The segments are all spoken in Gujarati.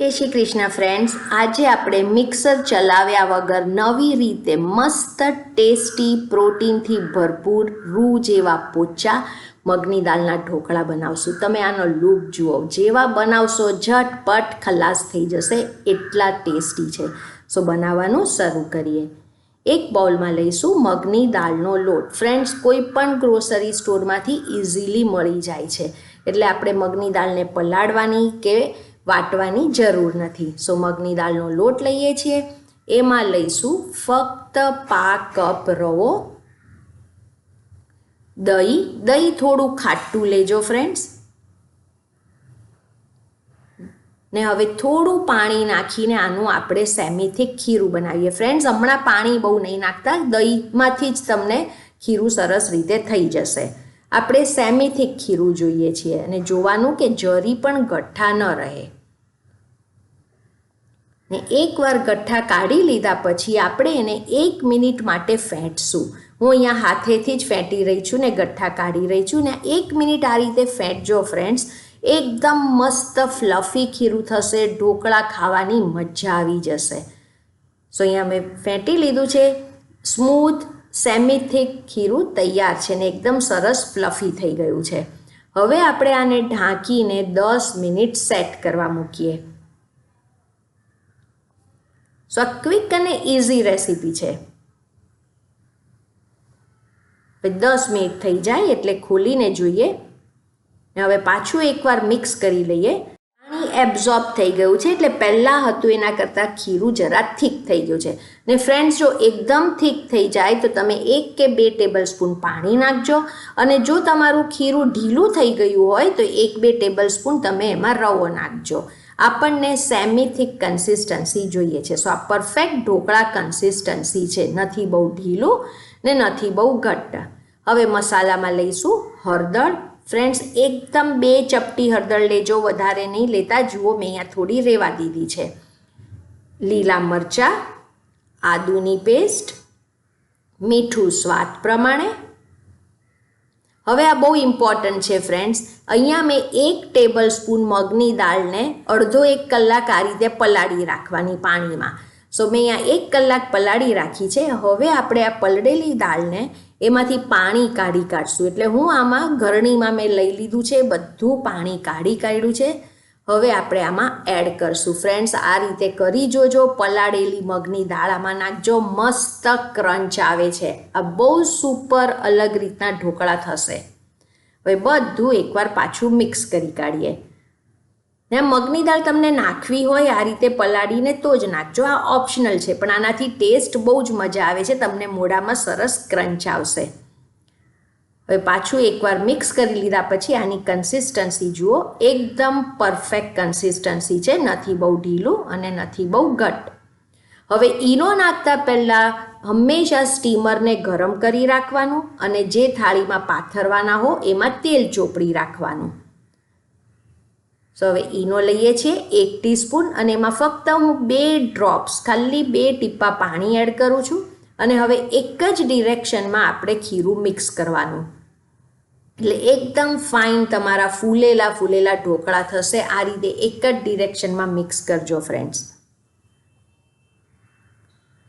જય શ્રી કૃષ્ણ ફ્રેન્ડ્સ, આજે આપણે મિક્સર ચલાવ્યા વગર નવી રીતે મસ્ત ટેસ્ટી પ્રોટીનથી ભરપૂર રૂ જેવા પોચા મગની દાળના ઢોકળા બનાવશું. તમે આનો લુક જુઓ, જેવા બનાવશો ઝટપટ ખલાસ થઈ જશે, એટલા ટેસ્ટી છે. સો બનાવવાનું શરૂ કરીએ. એક બાઉલમાં લઈશું મગની દાળનો લોટ. ફ્રેન્ડ્સ, કોઈ પણ ગ્રોસરી સ્ટોરમાંથી ઇઝીલી મળી જાય છે, એટલે આપણે મગની દાળને પલાળવાની કે વાટવાની જરૂર નથી. સો મગની દાળનો લોટ લઈએ છીએ. એમાં લઈશું ફક્ત પા કપ રવો, દહીં થોડું ખાટું લેજો ફ્રેન્ડ્સ, ને હવે થોડું પાણી નાખીને આનું આપણે સેમીથી ખીરું બનાવીએ. ફ્રેન્ડ્સ, હમણાં પાણી બહુ નહીં નાખતા, દહીંમાંથી જ તમને ખીરું સરસ રીતે થઈ જશે. આપણે સેમીથી ખીરું જોઈએ છીએ અને જોવાનું કે જરી પણ ગઠ્ઠા ન રહે. ને એકવાર ગઠ્ઠા કાઢી લીધા પછી આપણે એને 1 મિનિટ માટે ફેંટશું. હું અહીંયા હાથેથી જ ફેંટી રહી છું ને ગઠ્ઠા કાઢી રહી છું. ને 1 મિનિટ આ રીતે ફેંટજો ફ્રેન્ડ્સ, એકદમ મસ્ત ફ્લફી ખીરું થશે, ઢોકળા ખાવાની મજા આવી જશે. સો અહીંયા મેં ફેંટી લીધું છે. સ્મૂથ સેમી થીક ખીરું તૈયાર છે ને એકદમ સરસ ફ્લફી થઈ ગયું છે. હવે આપણે આને ઢાંકીને 10 મિનિટ સેટ કરવા મૂકીએ. સો આ ક્વિક અને ઇઝી રેસીપી છે. 10 મિનિટ થઈ જાય એટલે ખોલીને જોઈએ. હવે પાછું એકવાર મિક્સ કરી લઈએ. પાણી એબ્ઝોર્બ થઈ ગયું છે, એટલે પહેલાં હતું એના કરતાં ખીરું જરા થીક થઈ ગયું છે. ને ફ્રેન્ડ્સ, જો એકદમ થીક થઈ જાય તો તમે 1 કે 2 ટેબલ સ્પૂન પાણી નાખજો, અને જો તમારું ખીરું ઢીલું થઈ ગયું હોય તો 1-2 ટેબલ સ્પૂન તમે એમાં રવો નાખજો. આપણને સેમી થીક કન્સિસ્ટન્સી જોઈએ છે. સો આ પરફેક્ટ ઢોકળા કન્સિસ્ટન્સી છે, નથી બહુ ઢીલું ને નથી બહુ ઘટ્ટ. હવે મસાલામાં લઈશું હળદર. ફ્રેન્ડ્સ, એકદમ 2 ચપટી હળદર લેજો, વધારે નહીં લેતા. જુઓ, મેં અહીંયા થોડી રેવા દીધી છે. લીલા મરચાં, આદુની પેસ્ટ, મીઠું સ્વાદ પ્રમાણે. હવે આ બહુ ઇમ્પોર્ટન્ટ છે ફ્રેન્ડ્સ. અહીંયા મેં 1 ટેબલ સ્પૂન મગની દાળને અડધો 1 કલાક આ રીતે પલાળી રાખવાની પાણીમાં. સો મેં અહીંયા 1 કલાક પલાળી રાખી છે. હવે આપણે આ પલળેલી દાળને એમાંથી પાણી કાઢીશું. એટલે હું આમાં ગરણીમાં મેં લઈ લીધું છે, બધું પાણી કાઢ્યું છે. હવે આપણે આમાં એડ કરશું. ફ્રેન્ડ્સ, આ રીતે કરી જોજો. પલાળેલી મગની દાળ આમાં નાખજો, મસ્ત ક્રંચ આવે છે. આ બહુ સુપર અલગ રીતના ઢોકળા થશે. હવે બધું એકવાર પાછું મિક્સ કરી કાઢીએ. ને મગની દાળ તમને નાખવી હોય આ રીતે પલાળીને તો જ નાખજો, આ ઓપ્શનલ છે, પણ આનાથી ટેસ્ટ બહુ જ મજા આવે છે. તમને મોઢામાં સરસ ક્રંચ આવશે. હવે પાછું એકવાર મિક્સ કરી લીધા પછી આની કન્સિસ્ટન્સી જુઓ, એકદમ પરફેક્ટ કન્સિસ્ટન્સી છે, નથી બહુ ઢીલું અને નથી બહુ ઘટ્ટ. હવે ઈનો નાખતા પહેલાં હંમેશા સ્ટીમરને ગરમ કરી રાખવાનું, અને જે થાળીમાં પાથરવાના હો એમાં તેલ ચોપડી રાખવાનું. સો હવે ઈનો લઈએ છીએ 1 ટીસ્પૂન, અને એમાં ફક્ત હું 2 ડ્રોપ્સ, ખાલી 2 ટીપા પાણી એડ કરું છું. અને હવે એક જ ડિરેક્શનમાં આપણે ખીરું મિક્સ કરવાનું, એટલે એકદમ ફાઇન તમારા ફૂલેલા ઢોકળા થશે. આ રીતે એક જ ડિરેક્શનમાં મિક્સ કરજો ફ્રેન્ડ્સ.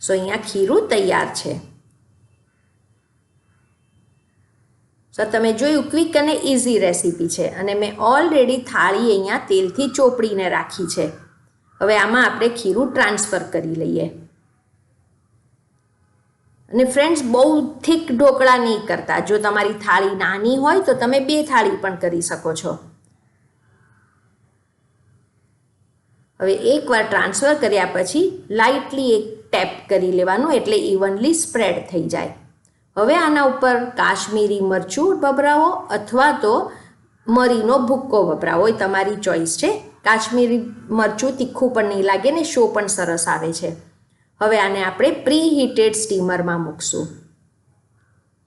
સો અહીંયા ખીરું તૈયાર છે. સો તમે જોયું, ક્વિક અને ઇઝી રેસીપી છે, અને મેં ઓલરેડી થાળી અહીંયા તેલથી ચોપડીને રાખી છે. હવે આમાં આપણે ખીરું ટ્રાન્સફર કરી લઈએ. અને ફ્રેન્ડ્સ, બહુ થીક ઢોકળા નહીં કરતા. જો તમારી થાળી નાની હોય તો તમે 2 થાળી પણ કરી શકો છો. હવે એકવાર ટ્રાન્સફર કર્યા પછી લાઇટલી એક ટેપ કરી લેવાનું, એટલે ઇવનલી સ્પ્રેડ થઈ જાય. હવે આના ઉપર કાશ્મીરી મરચું વપરાવો અથવા તો મરીનો ભૂક્કો વપરાવો, એ તમારી ચોઈસ છે. કાશ્મીરી મરચું તીખું પણ નહીં લાગે ને શો પણ સરસ આવે છે. હવે આને આપણે પ્રી હીટેડ સ્ટીમરમાં મૂકશું.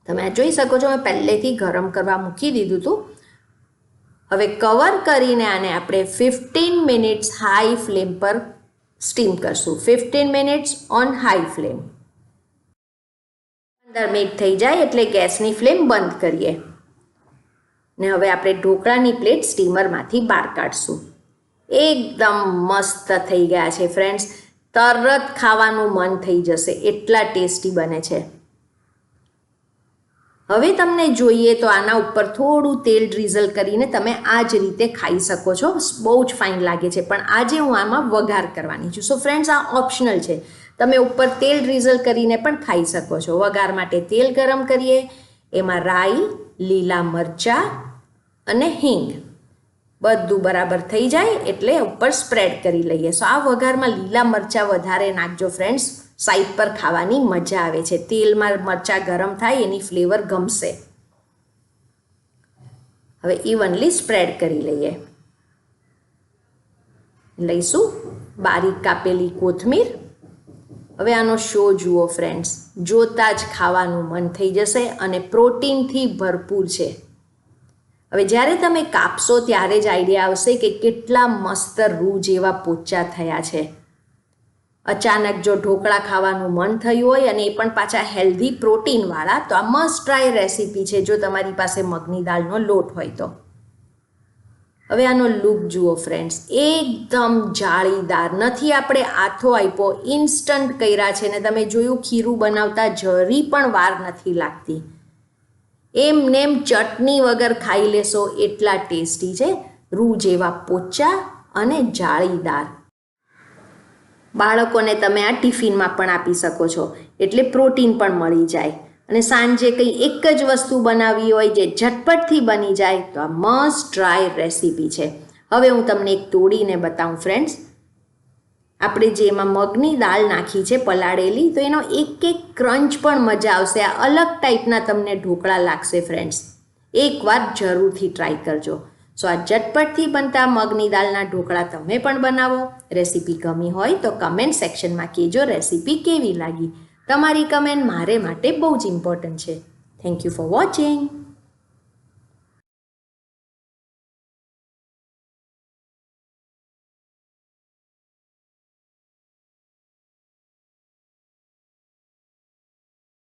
તમે આ જોઈ શકો છો, મેં પહેલેથી ગરમ કરવા મૂકી દીધું હતું. હવે કવર કરીને આને આપણે 15 મિનિટ્સ હાઈ ફ્લેમ પર સ્ટીમ કરશું. 15 minutes on high flame. 15 minute થઈ જાય એટલે ગેસની ફ્લેમ બંધ કરીએ. ને હવે આપણે ઢોકળાની પ્લેટ સ્ટીમરમાંથી બહાર કાઢશું. એકદમ મસ્ત થઈ ગયા છે ફ્રેન્ડ્સ. તરત ખાવાનું મન થઈ જશે, એટલા ટેસ્ટી બને છે. હવે તમને જોઈએ તો આના ઉપર થોડું તેલ ડ્રીઝલ કરીને તમે આ જ રીતે ખાઈ શકો છો. બહુ જ ફાઇન લાગે છે, પણ આજે હું આમાં વઘાર કરવાની છું. સો ફ્રેન્ડ્સ, આ ઓપ્શનલ છે. તમે ઉપર તેલ ડ્રીઝલ કરીને પણ ખાઈ શકો છો. વઘાર માટે તેલ ગરમ કરીએ, એમાં રાઈ, લીલા મરચાં અને હિંગ બધું બરાબર થઈ જાય એટલે ઉપર સ્પ્રેડ કરી લઈએ. સો આ વઘારમાં લીલા મરચાં વધારે નાખજો ફ્રેન્ડ્સ, સાઈડ પર ખાવાની મજા આવે છે. તેલમાં મરચાં ગરમ થાય એની ફ્લેવર ગમશે. હવે ઇવનલી સ્પ્રેડ કરી લઈએ. લઈશું બારીક કાપેલી કોથમીર. હવે આનો શો જુઓ ફ્રેન્ડ્સ, જોતા જ ખાવાનું મન થઈ જશે અને પ્રોટીનથી ભરપૂર છે. હવે જ્યારે તમે કાપશો ત્યારે જ આઈડિયા આવશે કે કેટલા મસ્ત રૂ જેવા પોચા થયા છે. અચાનક જો ઢોકળા ખાવાનું મન થયું હોય અને એ પણ પાછા હેલ્ધી પ્રોટીનવાળા, તો આ મસ્ટ ટ્રાય રેસીપી છે જો તમારી પાસે મગની દાળનો લોટ હોય તો. હવે આનો લુક જુઓ ફ્રેન્ડ્સ, એકદમ જાળીદાર. નથી આપણે આથો આપ્યો, ઇન્સ્ટન્ટ કર્યા છે ને તમે જોયું ખીરું બનાવતા જરી પણ વાર નથી લાગતી. એમનેમ ચટણી વગર ખાઈ લેશો એટલા ટેસ્ટી છે. રૂ જેવા પોચા અને જાળીદાર. બાળકોને તમે આ ટિફિનમાં પણ આપી શકો છો, એટલે પ્રોટીન પણ મળી જાય. અને સાંજે કંઈ એક જ વસ્તુ બનાવવી હોય જે ઝટપટથી બની જાય તો આ મસ્ટ ટ્રાય રેસીપી છે. હવે હું તમને એક તોડીને બતાવું ફ્રેન્ડ્સ. આપણે જે એમાં મગની દાળ નાખી છે પલાળેલી, તો એનો એક એક ક્રંચ પણ મજા આવશે. આ અલગ ટાઈપના તમને ઢોકળા લાગશે ફ્રેન્ડ્સ. એકવાર જરૂરથી ટ્રાય કરજો. સો આ ઝટપટથી બનતા મગની દાળના ઢોકળા તમે પણ બનાવો. રેસીપી ગમી હોય તો કમેન્ટ સેક્શનમાં કહેજો રેસીપી કેવી લાગી. તમારી કમેન્ટ મારે માટે બહુ જ ઇમ્પોર્ટન્ટ છે. Thank you for watching.